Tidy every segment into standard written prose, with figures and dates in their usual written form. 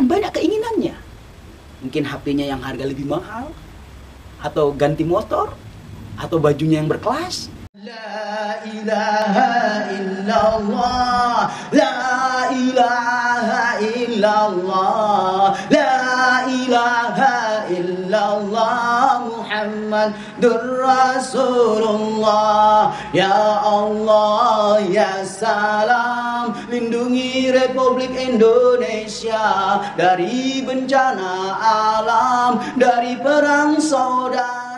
akan banyak keinginannya. Mungkin HP-nya yang harga lebih mahal, atau ganti motor, atau bajunya yang berkelas. La ilaha illallah, la ilaha illallah, la ilaha illallah, Muhammadur Rasulullah. Ya Allah, ya salam, lindungi Republik Indonesia dari bencana alam, dari perang saudara.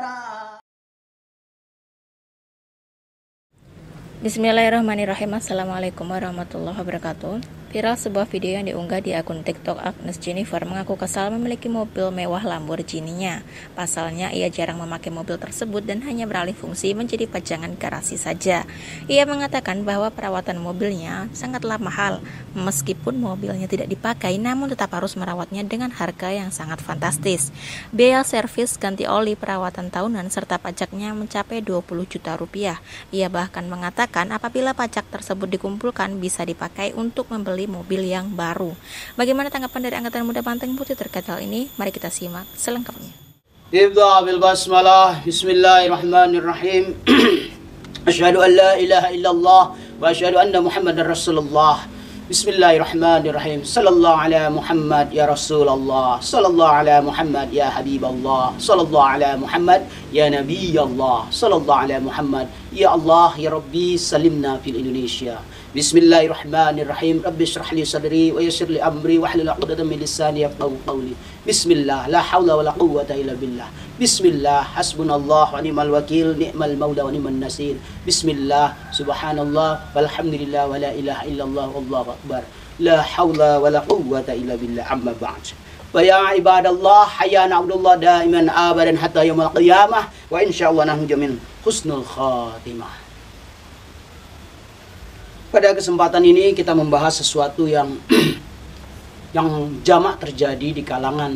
Bismillahirrahmanirrahim. Assalamualaikum warahmatullahi wabarakatuh. Viral sebuah video yang diunggah di akun TikTok Agnes Jennifer mengaku kesal memiliki mobil mewah Lamborghini-nya. Pasalnya ia jarang memakai mobil tersebut dan hanya beralih fungsi menjadi pajangan garasi saja. Ia mengatakan bahwa perawatan mobilnya sangatlah mahal. Meskipun mobilnya tidak dipakai, namun tetap harus merawatnya dengan harga yang sangat fantastis. Biaya servis, ganti oli, perawatan tahunan serta pajaknya mencapai 20 juta rupiah. Ia bahkan mengatakan apabila pajak tersebut dikumpulkan bisa dipakai untuk membeli mobil yang baru. Bagaimana tanggapan dari Angkatan Muda Banteng Putih terkait hal ini? Mari kita simak selengkapnya. Ibda bil basmalah, bismillahirrahmanirrahim. Asyhadu an la ilaha illallah wa asyhadu anna Muhammadar Rasulullah. Bismillahirrahmanirrahim. Sallallahu ala Muhammad ya Rasulullah. Sallallahu ala Muhammad ya Habiballah. Sallallahu ala Muhammad ya Nabiyallah. Sallallahu ala Muhammad ya Allah ya Rabbi salimna fil Indonesia. Bismillahirrahmanirrahim. Rabbi shrah li sadri wa yassir li amri wahlul 'uqdatam min lisani yafqahu qawli. Bismillah, la haula wala quwwata illa billah. Bismillah, hasbunallah wa ni'mal wakil, ni'mal maula wa ni'man nasir. Bismillah, subhanallah, walhamdulillah, wa la ilaha illallah, wallahu akbar. La haula wala quwwata illa billah, amma ba'd. Wa ya ibadallah, hayya na'budullah daiman abadan hatta yaumil qiyamah, wa insyaallah nahnu jamin husnul khatimah. Pada kesempatan ini kita membahas sesuatu yang jamak terjadi di kalangan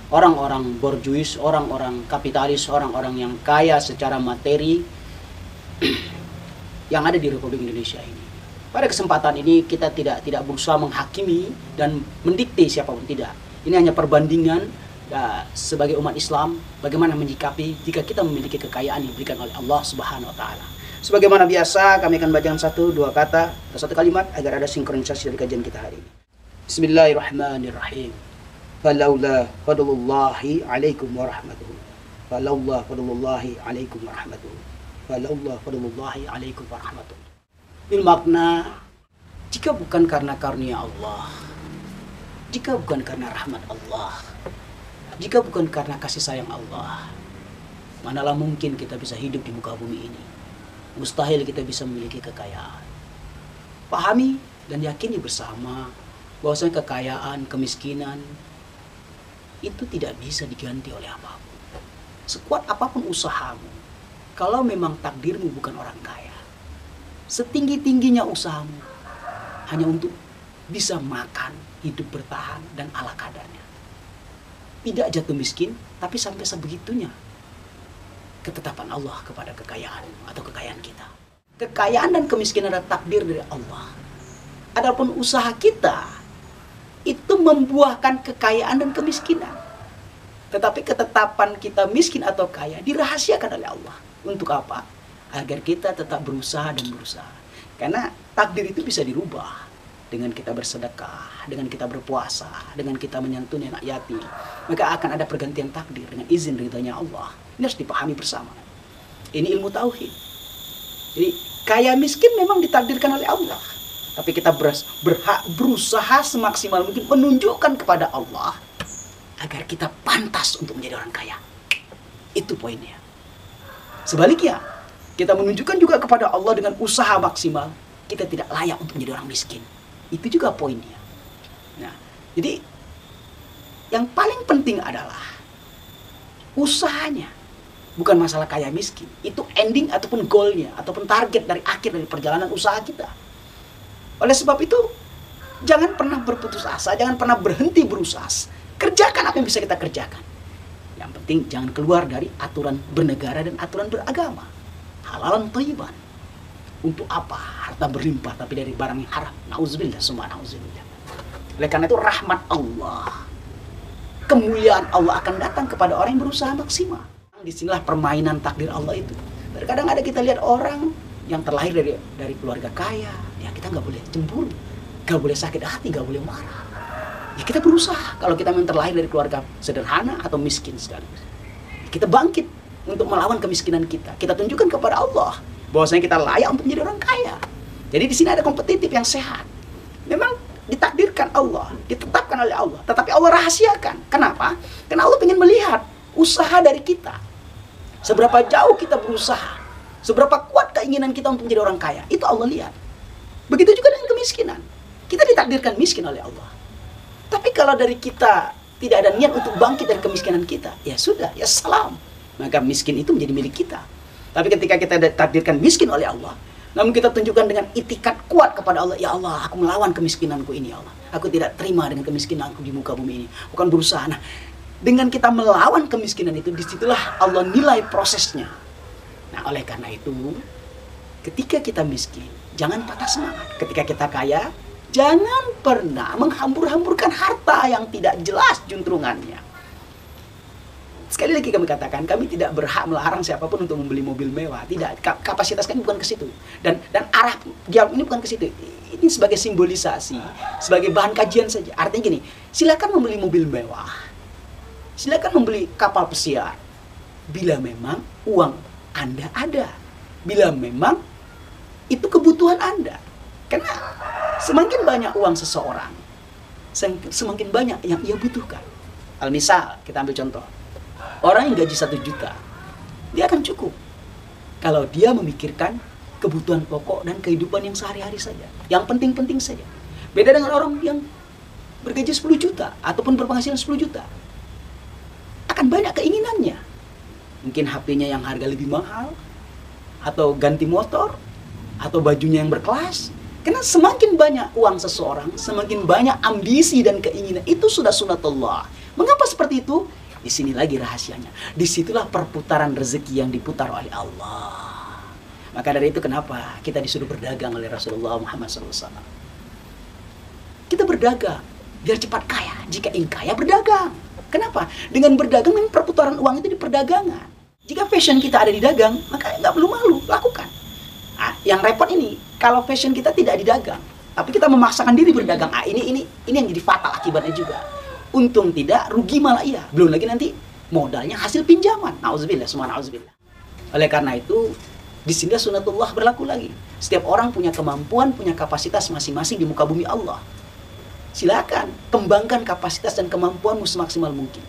orang-orang borjuis, orang-orang kapitalis, orang-orang yang kaya secara materi yang ada di Republik Indonesia ini. Pada kesempatan ini kita tidak berusaha menghakimi dan mendikte siapapun, tidak. Ini hanya perbandingan sebagai umat Islam bagaimana menyikapi jika kita memiliki kekayaan yang diberikan oleh Allah Subhanahu wa taala. Sebagaimana biasa kami akan bacakan 1-2 kata atau 1 kalimat agar ada sinkronisasi dari kajian kita hari ini. Bismillahirrahmanirrahim. Falaula fadlullahi alaikum warahmatuhu. Falaula fadlullahi alaikum warahmatuhu. Falaula fadlullahi alaikum warahmatuhu. Bil makna, jika bukan karena karunia Allah, jika bukan karena rahmat Allah, jika bukan karena kasih sayang Allah, manalah mungkin kita bisa hidup di muka bumi ini. Mustahil kita bisa memiliki kekayaan. Pahami dan yakini bersama bahwasanya kekayaan, kemiskinan itu tidak bisa diganti oleh apapun. Sekuat apapun usahamu, kalau memang takdirmu bukan orang kaya, setinggi-tingginya usahamu hanya untuk bisa makan, hidup bertahan dan ala kadarnya. Tidak jatuh miskin, tapi sampai sebegitunya ketetapan Allah kepada kekayaan atau kekayaan kita. Kekayaan dan kemiskinan adalah takdir dari Allah. Adapun usaha kita itu membuahkan kekayaan dan kemiskinan. Tetapi ketetapan kita miskin atau kaya dirahasiakan oleh Allah. Untuk apa? Agar kita tetap berusaha dan berusaha. Karena takdir itu bisa dirubah. Dengan kita bersedekah, dengan kita berpuasa, dengan kita menyantuni anak yatim, maka akan ada pergantian takdir dengan izin ridhonya Allah. Ini harus dipahami bersama. Ini ilmu tauhid. Jadi kaya miskin memang ditakdirkan oleh Allah, tapi kita berusaha semaksimal mungkin menunjukkan kepada Allah agar kita pantas untuk menjadi orang kaya. Itu poinnya. Sebaliknya, kita menunjukkan juga kepada Allah dengan usaha maksimal kita tidak layak untuk menjadi orang miskin. Itu juga poinnya. Nah, jadi yang paling penting adalah usahanya, bukan masalah kaya miskin. Itu ending ataupun goalnya, ataupun target dari akhir dari perjalanan usaha kita. Oleh sebab itu, jangan pernah berputus asa, jangan pernah berhenti berusaha. Kerjakan apa yang bisa kita kerjakan. Yang penting jangan keluar dari aturan bernegara dan aturan beragama. Halalan thayyiban. Untuk apa? Harta berlimpah tapi dari barang yang haram. Nauzubillah, summa nauzubillah. Oleh karena itu rahmat Allah, kemuliaan Allah akan datang kepada orang yang berusaha maksimal. Disinilah permainan takdir Allah itu. Terkadang ada kita lihat orang yang terlahir dari keluarga kaya, ya kita nggak boleh cemburu, nggak boleh sakit hati, nggak boleh marah. Ya kita berusaha. Kalau kita memang terlahir dari keluarga sederhana atau miskin sekaligus, kita bangkit untuk melawan kemiskinan kita. Kita tunjukkan kepada Allah bahwasanya kita layak untuk menjadi orang kaya. Jadi di sini ada kompetitif yang sehat. Memang ditakdirkan Allah, ditetapkan oleh Allah, tetapi Allah rahasiakan. Kenapa? Karena Allah ingin melihat usaha dari kita. Seberapa jauh kita berusaha, seberapa kuat keinginan kita untuk menjadi orang kaya, itu Allah lihat. Begitu juga dengan kemiskinan. Kita ditakdirkan miskin oleh Allah. Tapi kalau dari kita tidak ada niat untuk bangkit dari kemiskinan kita, ya sudah, ya salam. Maka miskin itu menjadi milik kita. Tapi ketika kita ditakdirkan miskin oleh Allah, namun kita tunjukkan dengan itikat kuat kepada Allah, ya Allah, aku melawan kemiskinanku ini, ya Allah. Aku tidak terima dengan kemiskinanku di muka bumi ini. Bukan berusaha. Nah, dengan kita melawan kemiskinan itu, disitulah Allah nilai prosesnya. Nah, oleh karena itu, ketika kita miskin, jangan patah semangat. Ketika kita kaya, jangan pernah menghambur-hamburkan harta yang tidak jelas juntrungannya. Sekali lagi kami katakan, kami tidak berhak melarang siapapun untuk membeli mobil mewah. Tidak, kapasitas kami bukan ke situ. Dan arah dialog ini bukan ke situ. Ini sebagai simbolisasi, sebagai bahan kajian saja. Artinya gini, silakan membeli mobil mewah, silakan membeli kapal pesiar, bila memang uang Anda ada, bila memang itu kebutuhan Anda. Karena semakin banyak uang seseorang, semakin banyak yang ia butuhkan. Misal, kita ambil contoh. Orang yang gaji 1 juta, dia akan cukup kalau dia memikirkan kebutuhan pokok dan kehidupan yang sehari-hari saja, yang penting-penting saja. Beda dengan orang yang bergaji 10 juta ataupun berpenghasilan 10 juta. Akan banyak keinginannya. Mungkin HP-nya yang harga lebih mahal, atau ganti motor, atau bajunya yang berkelas. Karena semakin banyak uang seseorang, semakin banyak ambisi dan keinginan. Itu sudah sunatullah. Mengapa seperti itu? Di sini lagi rahasianya. Disitulah perputaran rezeki yang diputar oleh Allah. Maka dari itu kenapa kita disuruh berdagang oleh Rasulullah Muhammad SAW. Kita berdagang biar cepat kaya. Jika ingin kaya, berdagang. Kenapa? Dengan berdagang, perputaran uang itu di perdagangan. Jika fashion kita ada di dagang, maka nggak perlu malu, lakukan. Nah, yang repot ini, kalau fashion kita tidak didagang, tapi kita memaksakan diri berdagang. Ini yang jadi fatal akibatnya juga. Untung tidak, rugi malah iya. Belum lagi nanti modalnya hasil pinjaman. Nauzubillah, semua nauzubillah. Oleh karena itu, di sini sunatullah berlaku lagi. Setiap orang punya kemampuan, punya kapasitas masing-masing di muka bumi Allah. Silakan kembangkan kapasitas dan kemampuanmu semaksimal mungkin.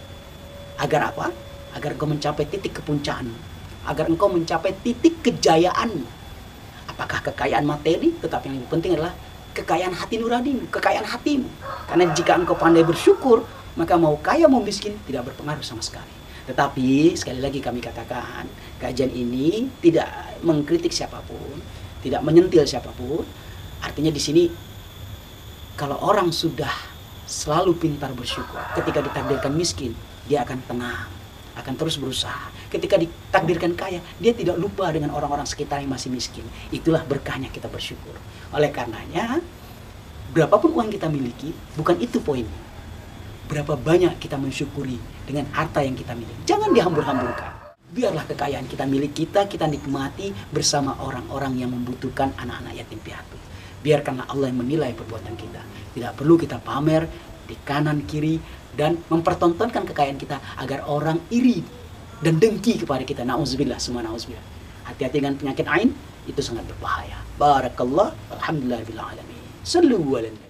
Agar apa? Agar engkau mencapai titik kepuncakanmu. Agar engkau mencapai titik kejayaanmu. Apakah kekayaan materi? Tetapi yang lebih penting adalah kekayaan hati nuranimu, kekayaan hatimu. Karena jika engkau pandai bersyukur, maka mau kaya mau miskin tidak berpengaruh sama sekali. Tetapi sekali lagi kami katakan, kajian ini tidak mengkritik siapapun, tidak menyentil siapapun. Artinya di sini kalau orang sudah selalu pintar bersyukur, ketika ditakdirkan miskin, dia akan tenang, akan terus berusaha. Ketika ditakdirkan kaya, dia tidak lupa dengan orang-orang sekitar yang masih miskin. Itulah berkahnya kita bersyukur. Oleh karenanya, berapapun uang kita miliki, bukan itu poinnya. Berapa banyak kita mensyukuri dengan harta yang kita miliki. Jangan dihambur-hamburkan. Biarlah kekayaan kita milik kita nikmati bersama orang-orang yang membutuhkan, anak-anak yatim piatu. Biarkanlah Allah yang menilai perbuatan kita. Tidak perlu kita pamer di kanan kiri dan mempertontonkan kekayaan kita agar orang iri dan dengki kepada kita. Nauzubillah, semua nauzubillah. Hati-hati dengan penyakit ain, itu sangat berbahaya. Barakallah, alhamdulillah bil alamin. Sallu ala nabi.